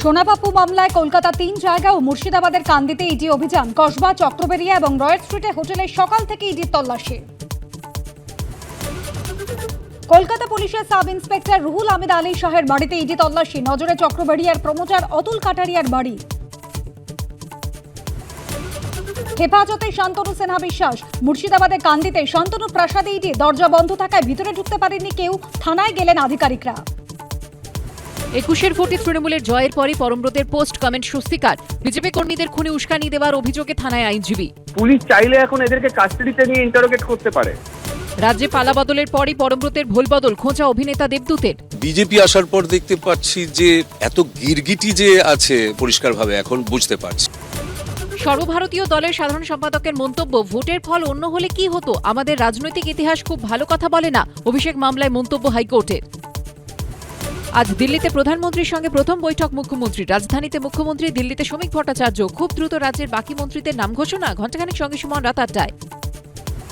সোনাপাপ্পু মামলায় কলকাতা 3 জায়গা ও মুর্শিদাবাদের কান্দিতে ইডি অভিযান। কসবা, চক্রবেড়িয়া এবং রয়্যাল স্ট্রিটে হোটেলে সকাল থেকে ইডির তল্লাশি। কলকাতা পুলিশের সাব ইন্সপেক্টর রুহুল আহমেদ আলী শাহের বাড়িতে ইডি তল্লাশি। নজরে চক্রবেড়িয়ার প্রমোটার অতুল কাটারিয়ার বাড়ি। হেফাজতে শান্তনু সিনহা বিশ্বাস। মুর্শিদাবাদের কান্দিতে শান্তনু প্রাসাদে ইডি। দরজা বন্ধ থাকায় ভিতরে ঢুকতে পারেননি কেউ। থানায় গেলেন আধিকারিকরা। 21-এর ভোটে তৃণমূলের জয়ের পরই পরমব্রতের পোস্ট কমেন্ট স্বস্তিকার। বিজেপি কর্মীদের খুনে উস্কানি দেওয়ার অভিযোগে থানায় আইনজীবী। পুলিশ চাইলে এখন এদেরকে কাস্টাডিতে নিয়ে ইন্টারোগেট করতে পারে। রাজ্যে পালাবদলের পরই পরমব্রতের ভোলবদল, খোঁচা অভিনেতা দেবদূতের। বিজেপি আসার পর দেখতে পাচ্ছি যে এত গিরগিটি যে আছে পরিষ্কারভাবে এখন বুঝতে পারছি। সর্বভারতীয় দলের সাধারণ সম্পাদকের মন্তব্য, ভোটের ফল অন্য হলে কি হতো, আমাদের রাজনৈতিক ইতিহাস খুব ভালো কথা বলে না। অভিষেক মামলায় মন্তব্য হাইকোর্টের। আজ দিল্লিতে প্রধানমন্ত্রীর সঙ্গে প্রথম বৈঠক মুখ্যমন্ত্রীর। রাজধানীতে মুখ্যমন্ত্রী, দিল্লিতে শ্রমিক ভট্টাচার্য। খুব দ্রুত রাজ্যের বাকি মন্ত্রীদের নাম ঘোষণা। ঘণ্টাখানেক সঙ্গে সুমন রাত 8টায়।